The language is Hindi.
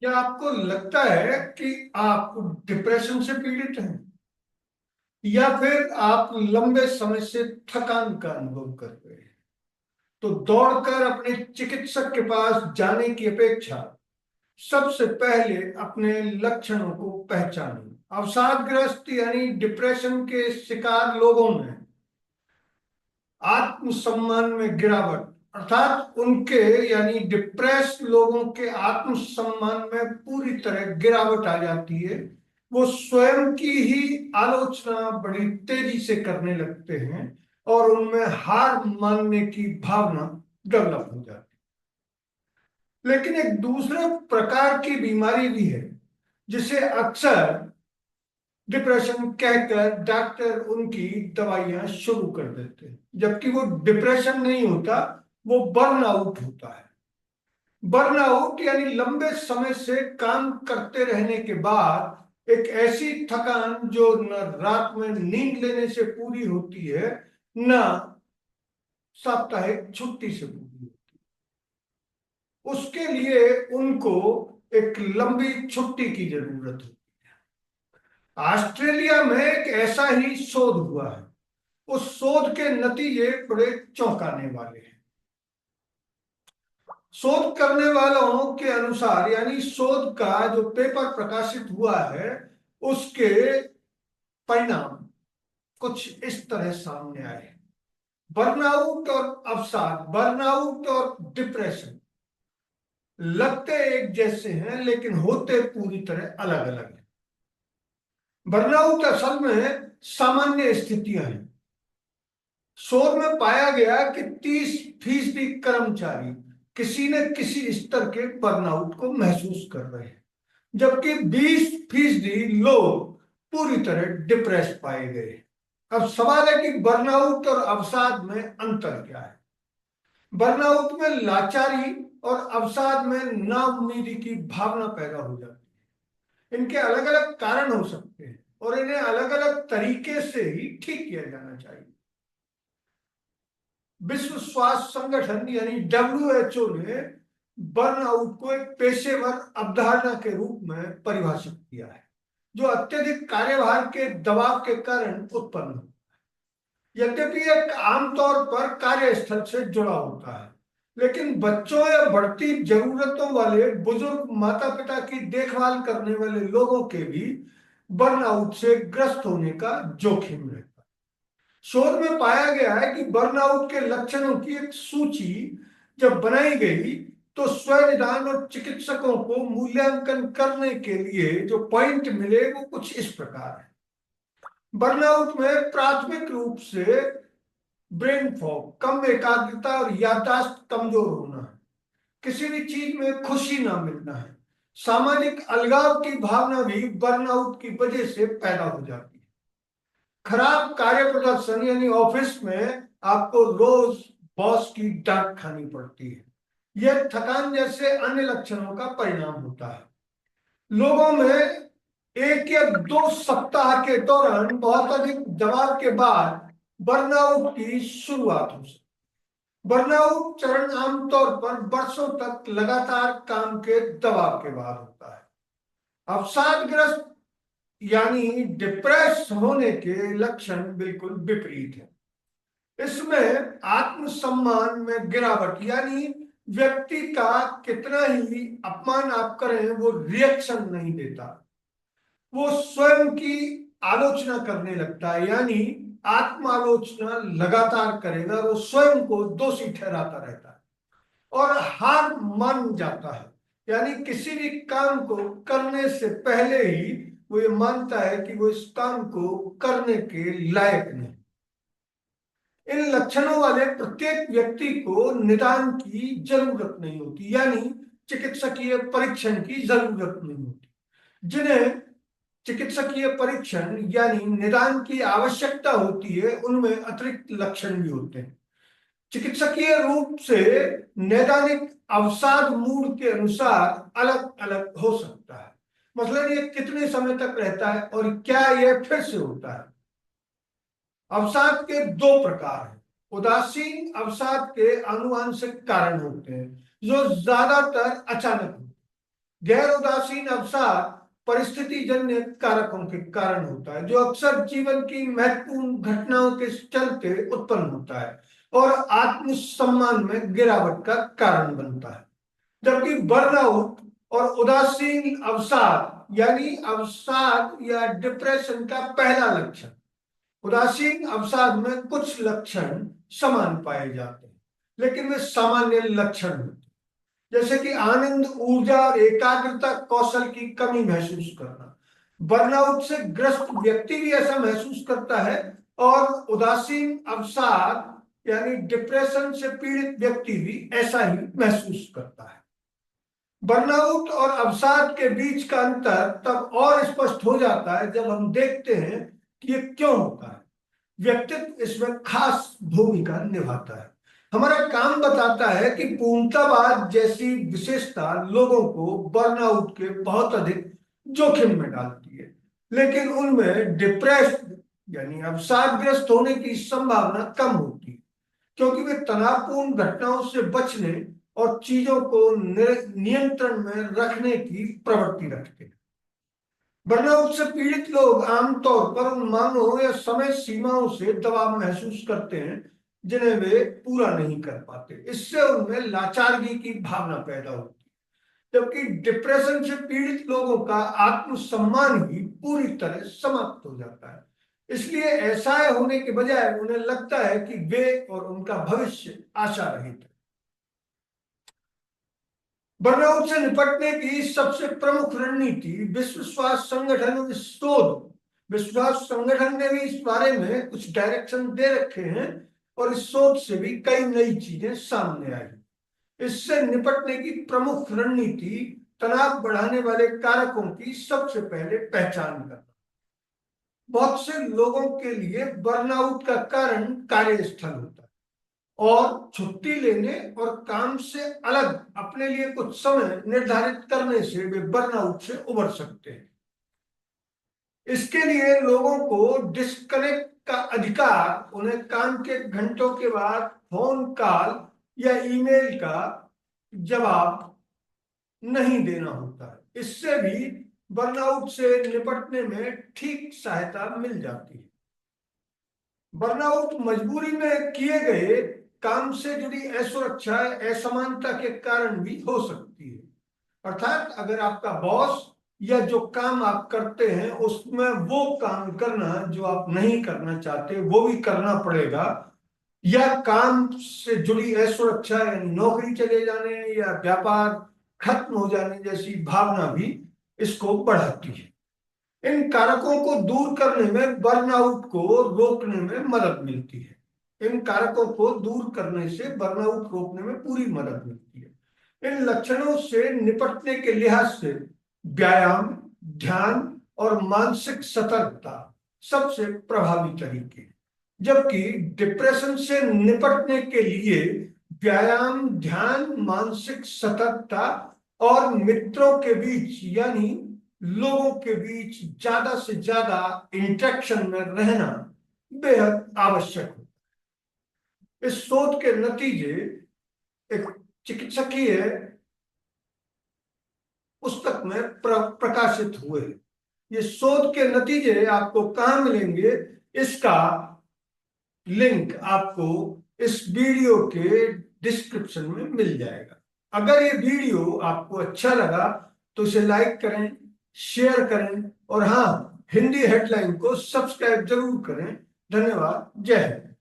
क्या आपको लगता है कि आप डिप्रेशन से पीड़ित हैं या फिर आप लंबे समय से थकान का अनुभव कर रहे हैं? तो दौड़कर अपने चिकित्सक के पास जाने की अपेक्षा सबसे पहले अपने लक्षणों को पहचानें। अवसादग्रस्त यानी डिप्रेशन के शिकार लोगों में आत्मसम्मान में गिरावट, अर्थात उनके यानी डिप्रेस लोगों के आत्मसम्मान में पूरी तरह गिरावट आ जाती है। वो स्वयं की ही आलोचना बड़ी तेजी से करने लगते हैं और उनमें हार मानने की भावना डेवलप हो जाती है। लेकिन एक दूसरे प्रकार की बीमारी भी है जिसे अक्सर डिप्रेशन कहकर डॉक्टर उनकी दवाइयां शुरू कर देते हैं, जबकि वो डिप्रेशन नहीं होता, वो बर्नआउट होता है। बर्नआउट यानी लंबे समय से काम करते रहने के बाद एक ऐसी थकान जो न रात में नींद लेने से पूरी होती है, न साप्ताहिक छुट्टी से पूरी होती है। उसके लिए उनको एक लंबी छुट्टी की जरूरत है। ऑस्ट्रेलिया में एक ऐसा ही शोध हुआ है। उस शोध के नतीजे बड़े चौंकाने वाले हैं। शोध करने वालों के अनुसार यानी शोध का जो पेपर प्रकाशित हुआ है उसके परिणाम कुछ इस तरह सामने आए। बर्नआउट और अवसाद, बर्नआउट और डिप्रेशन लगते एक जैसे हैं लेकिन होते पूरी तरह अलग अलग हैं। बर्नआउट असल में सामान्य स्थितियां हैं। शोध में पाया गया कि 30% कर्मचारी किसी न किसी स्तर के बर्नआउट को महसूस कर रहे हैं, जबकि 20% लोग पूरी तरह डिप्रेस पाए गए। अब सवाल है कि बर्नआउट और अवसाद में अंतर क्या है? बर्नआउट में लाचारी और अवसाद में नाउम्मीदी की भावना पैदा हो जाती है। इनके अलग अलग कारण हो सकते हैं और इन्हें अलग अलग तरीके से ही ठीक किया जाना चाहिए। विश्व स्वास्थ्य संगठन यानी WHO ने बर्नआउट को एक पेशेवर अवधारणा के रूप में परिभाषित किया है जो अत्यधिक कार्यभार के दबाव के कारण उत्पन्न हो। यद्यपि एक आमतौर पर कार्यस्थल से जुड़ा होता है, लेकिन बच्चों या बढ़ती जरूरतों वाले बुजुर्ग माता पिता की देखभाल करने वाले लोगों के भी बर्नआउट से ग्रस्त होने का जोखिम है। शोध में पाया गया है कि बर्नआउट के लक्षणों की एक सूची जब बनाई गई तो स्वनिदान और चिकित्सकों को मूल्यांकन करने के लिए जो पॉइंट मिले वो कुछ इस प्रकार है। बर्नआउट में प्राथमिक रूप से ब्रेन फॉग, कम एकाग्रता और याददाश्त कमजोर होना है। किसी भी चीज में खुशी ना मिलना है। सामाजिक अलगाव की भावना भी बर्नआउट की वजह से पैदा हो जाती है। खराब कार्य प्रदर्शन यानी ऑफिस में आपको रोज बॉस की डांट खानी पड़ती है। यह थकान जैसे अन्य लक्षणों का परिणाम होता है। लोगों में 1 या 2 सप्ताह के दौरान बहुत अधिक दबाव के बाद बर्नआउट की शुरुआत हो सकती है। बर्नआउट चरण आमतौर पर वर्षों तक लगातार काम के दबाव के बाद होता है। अवसादग्रस्त यानी डिप्रेस होने के लक्षण बिल्कुल विपरीत है। इसमें आत्मसम्मान में गिरावट यानी व्यक्ति का कितना ही अपमान आप करें वो रिएक्शन नहीं देता, वो स्वयं की आलोचना करने लगता है, यानी आत्मालोचना लगातार करेगा। वो स्वयं को दोषी ठहराता रहता है और हार मान जाता है, यानी किसी भी काम को करने से पहले ही वो ये मानता है कि वो इस काम को करने के लायक नहीं। इन लक्षणों वाले प्रत्येक व्यक्ति को निदान की जरूरत नहीं होती, यानी चिकित्सकीय परीक्षण की जरूरत नहीं होती। जिन्हें चिकित्सकीय परीक्षण यानी निदान की आवश्यकता होती है उनमें अतिरिक्त लक्षण भी होते हैं। चिकित्सकीय रूप से नैदानिक अवसाद मूड के अनुसार अलग अलग हो सकता है। मतलब ये कितने समय तक रहता है और क्या यह फिर से होता है। अवसाद के 2 प्रकार हैं। उदासीन अवसाद के आनुवंशिक कारण होते हैं जो ज्यादातर अचानक होते हैं, गैर उदासीन अवसाद परिस्थिति जन्य कारकों के कारण होता है, जो अक्सर जीवन की महत्वपूर्ण घटनाओं के चलते उत्पन्न होता है और आत्मसम्मान में गिरावट का कारण बनता है। जबकि बर्नआउट और उदासीन अवसाद यानी अवसाद या डिप्रेशन का पहला लक्षण, उदासीन अवसाद में कुछ लक्षण समान पाए जाते हैं लेकिन वे सामान्य लक्षण होते हैं, जैसे कि आनंद, ऊर्जा और एकाग्रता कौशल की कमी महसूस करना। बर्नआउट से ग्रस्त व्यक्ति भी ऐसा महसूस करता है और उदासीन अवसाद यानी डिप्रेशन से पीड़ित व्यक्ति भी ऐसा ही महसूस करता है। बर्नआउट और अवसाद के बीच का अंतर तब और स्पष्ट हो जाता है जब हम देखते हैं कि ये क्यों होता है। व्यक्तित्व इसमें खास भूमिका निभाता है। हमारा काम बताता है कि पूर्णतावाद जैसी विशेषता लोगों को बर्नआउट के बहुत अधिक जोखिम में डालती है, लेकिन उनमें डिप्रेस्ड यानी अवसादग्रस्त होने की संभावना कम होती है, क्योंकि वे तनावपूर्ण घटनाओं से बचने और चीजों को नियंत्रण में रखने की प्रवृत्ति रखते हैं। बर्नआउट से पीड़ित लोग आमतौर पर उन मांगों या समय सीमाओं से दबाव महसूस करते हैं जिन्हें वे पूरा नहीं कर पाते। इससे उनमें लाचारगी की भावना पैदा होती है, जबकि डिप्रेशन से पीड़ित लोगों का आत्मसम्मान ही पूरी तरह समाप्त हो जाता है। इसलिए ऐसा होने के बजाय उन्हें लगता है कि वे और उनका भविष्य आशा रहित है। बर्नआउट से निपटने की सबसे प्रमुख रणनीति विश्व स्वास्थ्य संगठन शोध, विश्व संगठन ने भी इस बारे में कुछ डायरेक्शन दे रखे हैं और इस शोध से भी कई नई चीजें सामने आई। इससे निपटने की प्रमुख रणनीति तनाव बढ़ाने वाले कारकों की सबसे पहले पहचान करना। बहुत से लोगों के लिए बर्नआउट का कारण कार्यस्थल होता है और छुट्टी लेने और काम से अलग अपने लिए कुछ समय निर्धारित करने से वे बर्नआउट से उबर सकते हैं। इसके लिए लोगों को डिस्कनेक्ट का अधिकार, उन्हें काम के घंटों के बाद फोन कॉल या ईमेल का जवाब नहीं देना होता है। इससे भी बर्नआउट से निपटने में ठीक सहायता मिल जाती है। बर्नआउट मजबूरी में किए गए काम से जुड़ी असुरक्षा, असमानता के कारण भी हो सकती है। अर्थात अगर आपका बॉस या जो काम आप करते हैं उसमें वो काम करना जो आप नहीं करना चाहते वो भी करना पड़ेगा, या काम से जुड़ी असुरक्षा यानी नौकरी चले जाने या व्यापार खत्म हो जाने जैसी भावना भी इसको बढ़ाती है। इन कारकों को दूर करने में बर्नआउट को रोकने में मदद मिलती है। इन कारकों को दूर करने से बर्नआउट रोकने में पूरी मदद मिलती है। इन लक्षणों से निपटने के लिहाज से व्यायाम, ध्यान और मानसिक सतर्कता सबसे प्रभावी तरीके हैं, जबकि डिप्रेशन से निपटने के लिए व्यायाम, ध्यान, मानसिक सतर्कता और मित्रों के बीच यानी लोगों के बीच ज्यादा से ज्यादा इंटरेक्शन में रहना बेहद आवश्यक है। इस शोध के नतीजे एक चिकित्सकीय पुस्तक में प्रकाशित हुए। ये शोध के नतीजे आपको कहाँ मिलेंगे, इसका लिंक आपको इस वीडियो के डिस्क्रिप्शन में मिल जाएगा। अगर ये वीडियो आपको अच्छा लगा तो इसे लाइक करें, शेयर करें और हाँ, हिंदी हेडलाइन को सब्सक्राइब जरूर करें। धन्यवाद। जय हिंद।